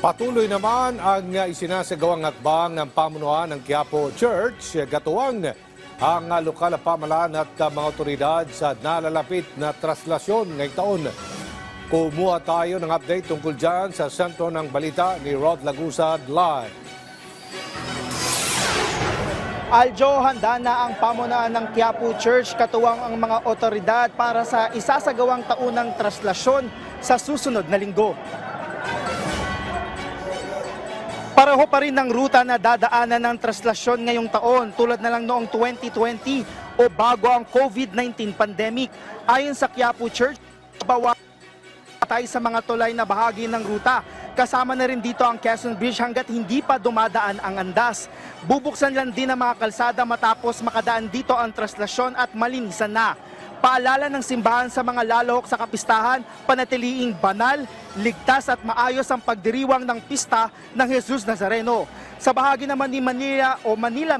Patuloy naman ang isinasagawang hakbang ng pamunuan ng Quiapo Church, gatuwang ang lokal na pamahalaan at mga otoridad sa nalalapit na traslasyon ngayong taon. Kumuha tayo ng update tungkol dyan sa sentro ng balita ni Rod Lagusad live. Aljo, handa na ang pamunuan ng Quiapo Church katuwang ang mga otoridad para sa isasagawang taunang traslasyon sa susunod na linggo. Pareho pa rin ng ruta na dadaanan ng traslasyon ngayong taon tulad na lang noong 2020 o bago ang COVID-19 pandemic. Ayon sa Quiapo Church, bawal tayo sa mga tulay na bahagi ng ruta. Kasama na rin dito ang Quezon Bridge hanggat hindi pa dumadaan ang andas. Bubuksan lang din ang mga kalsada matapos makadaan dito ang traslasyon at malinisan na. Paalala ng simbahan sa mga lalahok sa kapistahan, panatiliing banal, ligtas at maayos ang pagdiriwang ng pista ng Jesus Nazareno. Sa bahagi naman ni Manila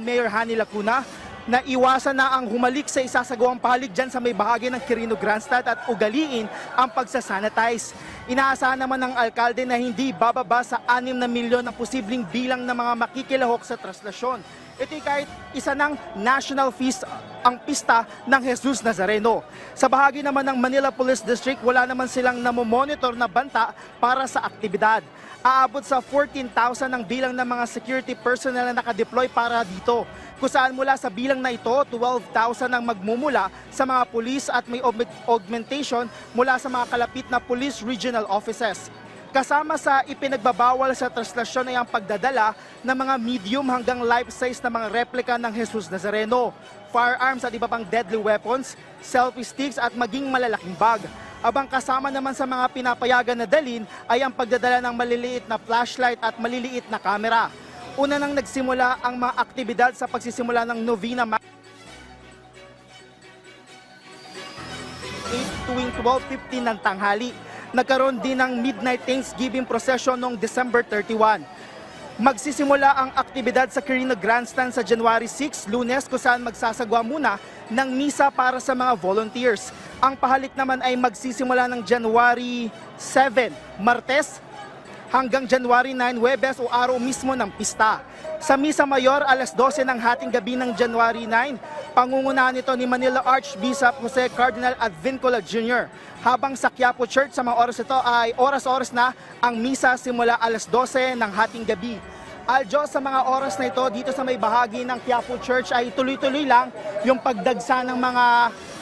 Mayor Hani Lacuna, na iwasan na ang humalik sa isasagawang pahalig dyan sa may bahagi ng Quirino Grandstand at ugaliin ang pagsasanitize. Inaasahan naman ng alkalde na hindi bababa sa 6 na milyon ang posibleng bilang ng mga makikilahok sa traslasyon. Ito'y kahit isa ng national feast ang pista ng Jesus Nazareno. Sa bahagi naman ng Manila Police District, wala naman silang namomonitor na banta para sa aktibidad. Aabot sa 14,000 ang bilang ng mga security personnel na nakadeploy para dito. Kung saan mula sa bilang na ito, 12,000 ang magmumula sa mga pulis at may augmentation mula sa mga kalapit na police regional offices. Kasama sa ipinagbabawal sa traslasyon ay ang pagdadala ng mga medium hanggang life-size na mga replika ng Jesus Nazareno, firearms at iba pang deadly weapons, selfie sticks at maging malalaking bag. Abang kasama naman sa mga pinapayagan na dalhin ay ang pagdadala ng maliliit na flashlight at maliliit na kamera. Una nang nagsimula ang mga aktibidad sa pagsisimula ng Novena tuwing 12:15 ng tanghali. Nagkaroon din ng Midnight Thanksgiving Procession noong December 31. Magsisimula ang aktibidad sa Quirino Grandstand sa January 6, Lunes, kung saan magsasagwa muna ng misa para sa mga volunteers. Ang pahalik naman ay magsisimula ng January 7, Martes, hanggang January 9, Huwebes o araw mismo ng pista. Sa Misa Mayor, alas 12 ng hating gabi ng January 9, pangungunahan nito ni Manila Archbishop Jose Cardinal Advincula Jr. Habang sa Quiapo Church sa mga oras ito ay oras-oras na ang misa simula alas 12 ng hating gabi. Aljo, sa mga oras na ito dito sa may bahagi ng Quiapo Church ay tuloy-tuloy lang yung pagdagsa ng mga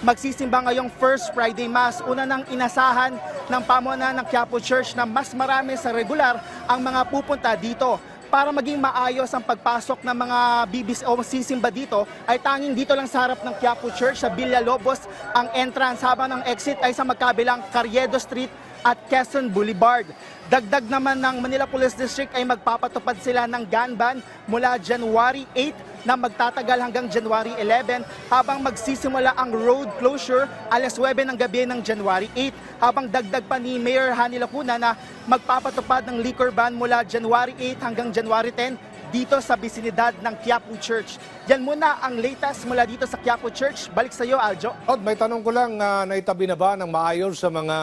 magsisimba ngayong First Friday Mass. Una nang inasahan ng pamunuan ng Quiapo Church na mas marami sa regular ang mga pupunta dito. Para maging maayos ang pagpasok ng mga bibis o sisimba dito, ay tanging dito lang sa harap ng Quiapo Church sa Villalobos ang entrance, habang ang exit ay sa magkabilang Carriedo Street at Quezon Boulevard. Dagdag naman ng Manila Police District ay magpapatupad sila ng gun ban mula January 8 na magtatagal hanggang January 11, habang magsisimula ang road closure alas 9 ng gabi ng January 8, habang dagdag pa ni Mayor Hani Lacuna na magpapatupad ng liquor ban mula January 8 hanggang January 10 dito sa bisinidad ng Quiapo Church. Yan muna ang latest mula dito sa Quiapo Church. Balik sa iyo, Aljo. Rod, may tanong ko lang, naitabi na ba ng maayos sa mga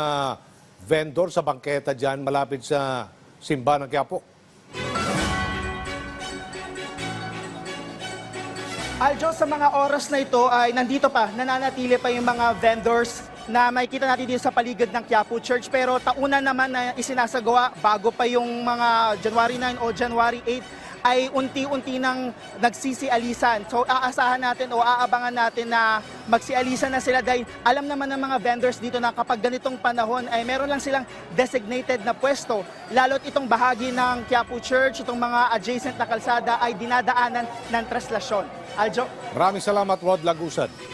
vendor sa bangketa dyan malapit sa simbahan ng Quiapo? Aljo, sa mga oras na ito ay nandito pa, nananatili pa yung mga vendors na makikita natin dito sa paligid ng Quiapo Church. Pero tauna naman na isinasagawa bago pa yung mga January 9 o January 8 ay unti-unti nang nagsisialisan. So aasahan natin o aabangan natin na magsialisan na sila dahil alam naman ng mga vendors dito na kapag ganitong panahon ay meron lang silang designated na pwesto. Lalo't itong bahagi ng Quiapo Church, itong mga adjacent na kalsada ay dinadaanan ng traslasyon. Aljo. Maraming salamat, Rod Lagusad.